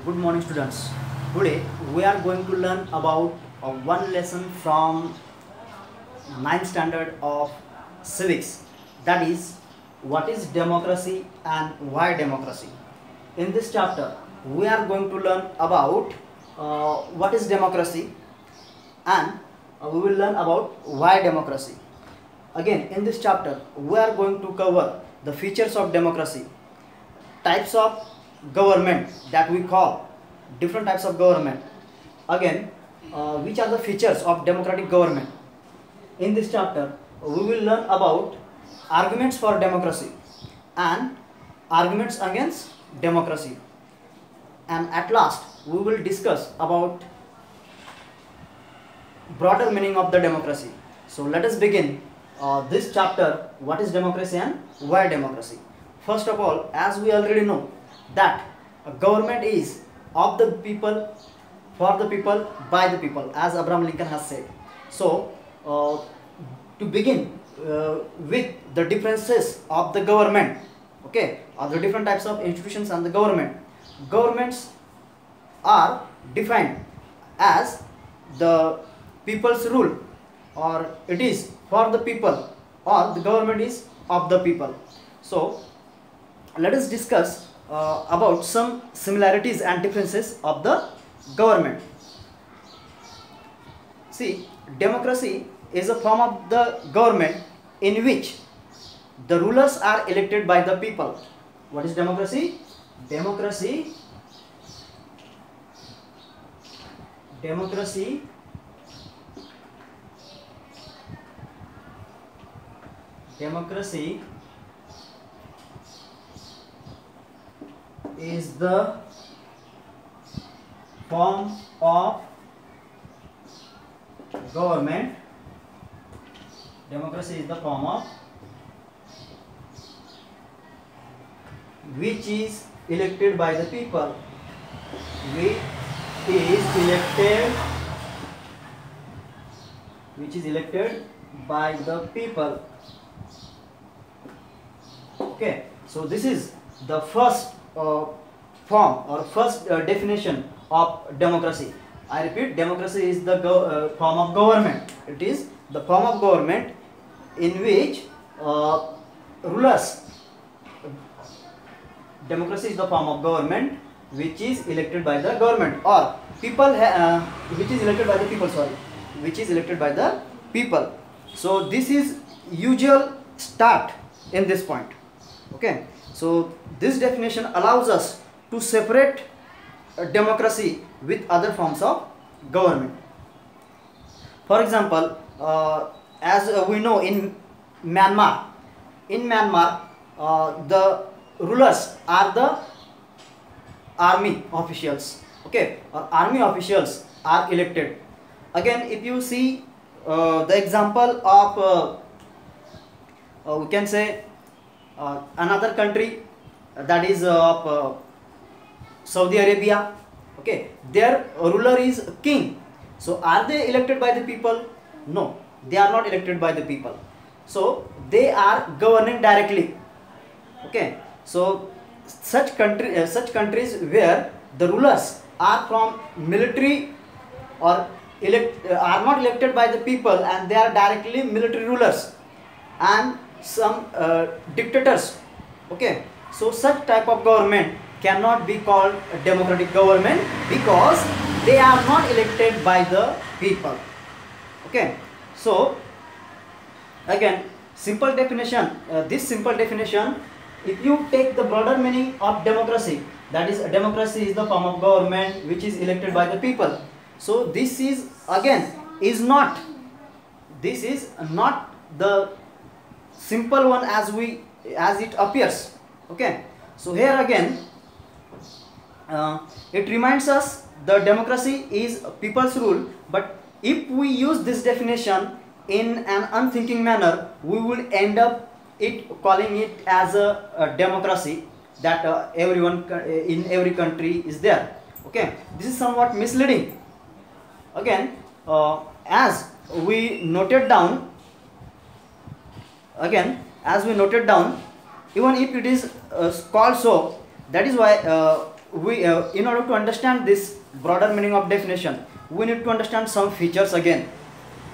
Good morning, students. Today we are going to learn about one lesson from ninth standard of civics, that is what is democracy and why democracy. In this chapter we are going to learn about what is democracy, and we will learn about why democracy. Again, in this chapter we are going to cover the features of democracy, types of government that we call, different types of government. Again, which are the features of democratic government. In this chapter we will learn about arguments for democracy and arguments against democracy, and at last we will discuss about broader meaning of the democracy. So let us begin this chapter, what is democracy and why democracy. First of all, as we already know that a government is of the people, for the people, by the people, as Abraham Lincoln has said. So to begin with the differences of the government, okay, or the different types of institutions and the government. Governments are defined as the people's rule, or it is for the people, or the government is of the people. So let us discuss about some similarities and differences of the government. See, democracy is a form of the government in which the rulers are elected by the people. What is democracy? Democracy is the form of government. Democracy is the form of which is elected by the people. Which is elected by the people. Okay, so this is the first form or first definition of democracy. I repeat, democracy is the form of government. It is the form of government in which rulers. Democracy is the form of government which is elected by the government, or people, which is elected by the people. Which is elected by the people. So this is usual start in this point. Okay, so this definition allows us to separate democracy with other forms of government. For example, as we know, in Myanmar, the rulers are the army officials. Okay, or army officials are elected. Again, if you see the example of we can say another country, that is of Saudi Arabia. Okay, their ruler is king. So are they elected by the people? No, they are not elected by the people. So they are governing directly. Okay, so such countries where the rulers are from military, or are not elected by the people, and they are directly military rulers, and some dictators. Okay, so such type of government cannot be called a democratic government because they are not elected by the people. Okay, so again, simple definition, this simple definition, if you take the broader meaning of democracy, that is, democracy is the form of government which is elected by the people. So this is not the simple one as it appears. Okay, so here again it reminds us the democracy is people's rule, but if we use this definition in an unthinking manner, we will end up calling it as a democracy that everyone in every country is there. Okay, this is somewhat misleading. Again, as we noted down, even if it is called so, that is why we in order to understand this broader meaning of definition, we need to understand some features again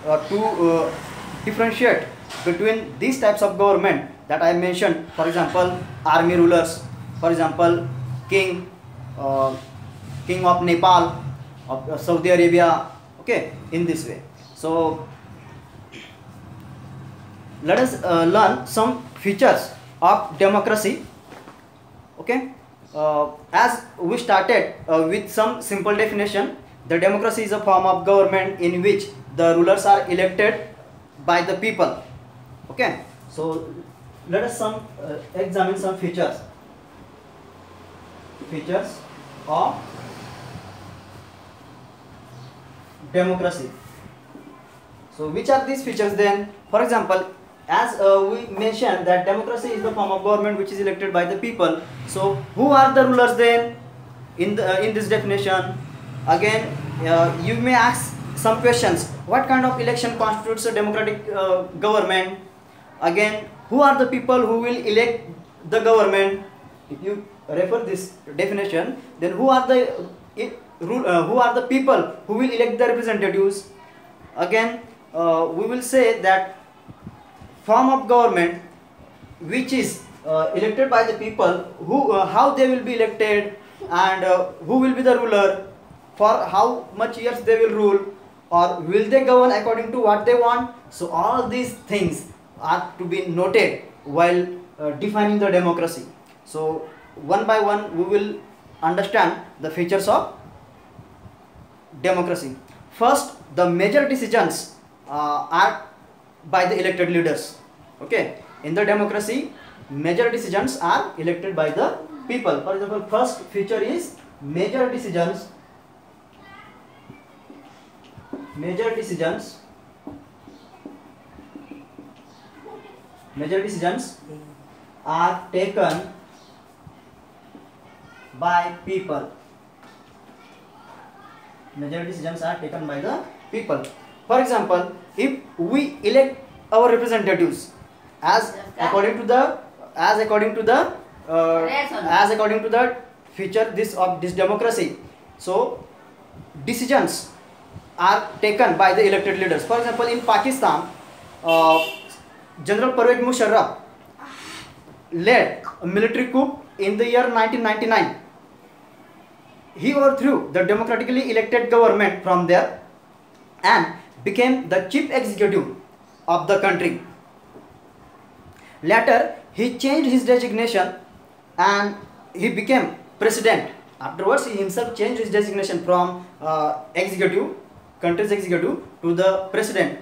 to differentiate between these types of government that I mentioned. For example, army rulers, for example, king, king of Nepal, of Saudi Arabia. Okay, in this way. So let us learn some features of democracy. Okay, as we started with some simple definition, the democracy is a form of government in which the rulers are elected by the people. Okay, so let us examine some features of democracy. So which are these features then? For example, as we mentioned that democracy is the form of government which is elected by the people. So who are the rulers then in this definition? Again, you may ask some questions. What kind of election constitutes a democratic government? Again, who are the people who will elect the government? If you refer this definition, then who are the people who will elect the representatives? Again, we will say that form of government which is elected by the people, how they will be elected, and who will be the ruler, for how much years they will rule, or will they govern according to what they want. So all these things are to be noted while defining the democracy. So one by one we will understand the features of democracy. First, the major decisions are by the elected leaders. Okay, in the democracy, major decisions are elected by the people. For example, first feature is major decisions. Major decisions are taken by people. Major decisions are taken by the people. For example, if we elect our representatives as according to the feature of this democracy, so decisions are taken by the elected leaders. For example, in Pakistan, General Pervez Musharraf led a military coup in the year 1999. He overthrew the democratically elected government from there and became the chief executive of the country. Later, he changed his designation and he became president. Afterwards, he himself changed his designation from country's executive to the president.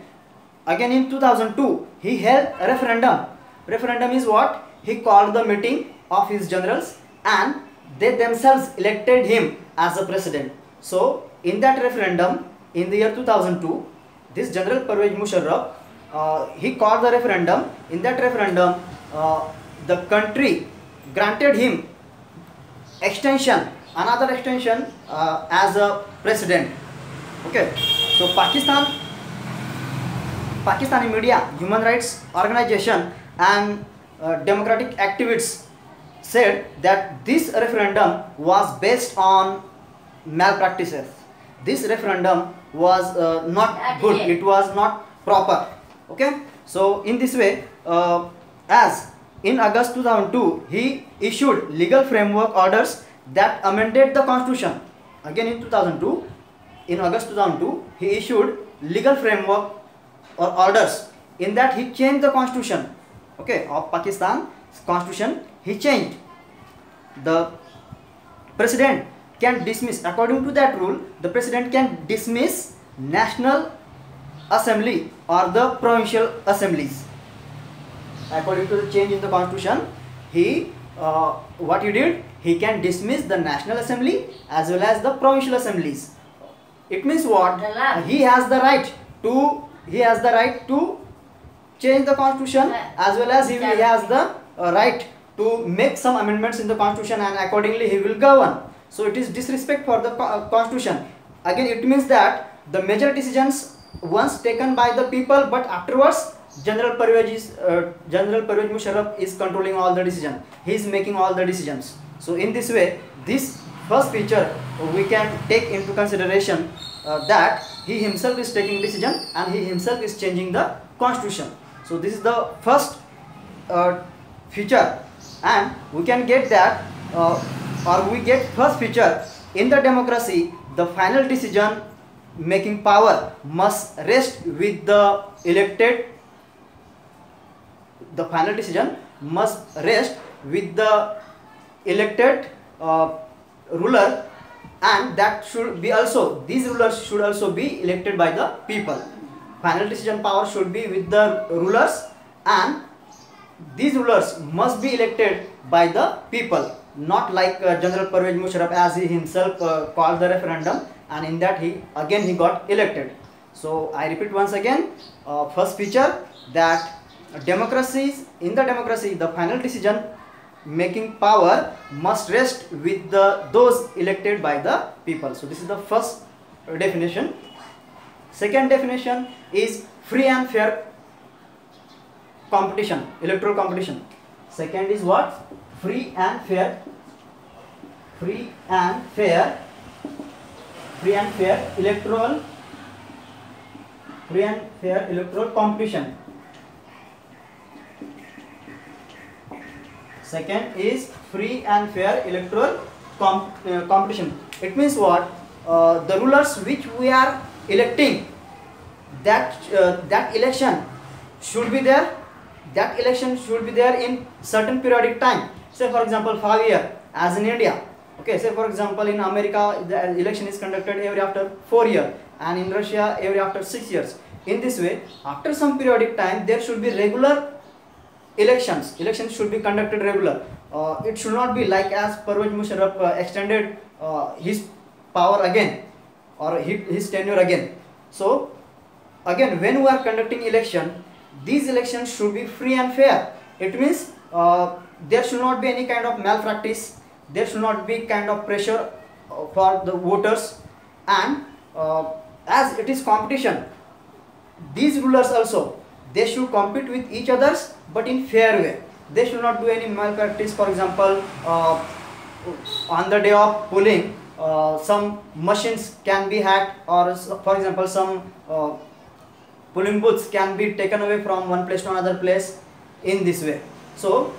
Again, in 2002, he held a referendum. Referendum is what? He called the meeting of his generals and they themselves elected him as a president. So, in that referendum, in the year 2002, this General Pervez Musharraf, he called the referendum. In that referendum, the country granted him another extension as a president. Okay, so Pakistani media, human rights organization and democratic activists said that this referendum was based on malpractices. This referendum was not good, it was not proper. Okay, so in this way, as in August 2002, he issued legal framework orders that amended the constitution. Again in August 2002, he issued legal framework or orders. In that he changed the constitution, okay, of Pakistan's constitution. He changed. The president can dismiss, according to that rule, the president can dismiss National Assembly or the provincial assemblies. According to the change in the constitution, what he did, he can dismiss the National Assembly as well as the provincial assemblies. It means what? He has the right to change the constitution as well as he has the right to make some amendments in the constitution, and accordingly he will govern. So it is disrespect for the constitution. Again, it means that the major decisions once taken by the people, but afterwards General Pervez Musharraf is controlling all the decisions. He is making all the decisions. So in this way, this first feature we can take into consideration that he himself is taking decision and he himself is changing the constitution. So this is the first feature, and we can get that or we get first feature. In the democracy, the final decision making power must rest with the elected. The final decision must rest with the elected ruler, and that should be also, these rulers should also be elected by the people. Final decision power should be with the rulers, and these rulers must be elected by the people, not like General Pervez Musharraf, as he himself called the referendum, and in that he got elected. So I repeat once again, first feature, that in the democracy the final decision making power must rest with those elected by the people. So this is the first definition. Second definition is free and fair competition, electoral competition. Second is what? Free and fair electoral competition. Second is free and fair electoral competition. It means what? The rulers which we are electing, that election should be there. That election should be there in certain periodic time. Say for example 5 years, as in India. Okay, say for example in America the election is conducted every after 4 years, and in Russia every after 6 years. In this way, after some periodic time there should be regular elections should be conducted regular. It should not be like as Pervez Musharraf extended his power again, or his tenure again. So again, when we are conducting election, these elections should be free and fair. It means there should not be any kind of malpractice, there should not be kind of pressure for the voters, and as it is competition, these rulers also, they should compete with each others, but in fair way. They should not do any malpractice. For example, on the day of polling, some machines can be hacked, or for example some polling booths can be taken away from one place to another place in this way. So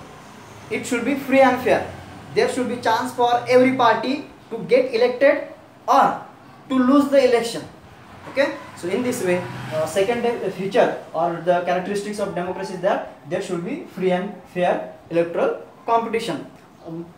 it should be free and fair. There should be chance for every party to get elected or to lose the election. Okay, so in this way, second feature or the characteristics of democracy is that there should be free and fair electoral competition.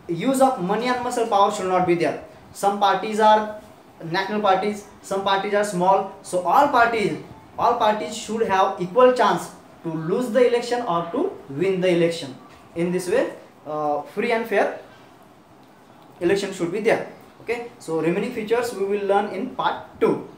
Use of money and muscle power should not be there. Some parties are national parties, some parties are small, so all parties should have equal chance to lose the election or to win the election. In this way, free and fair election should be there. Okay, so remaining features we will learn in part 2.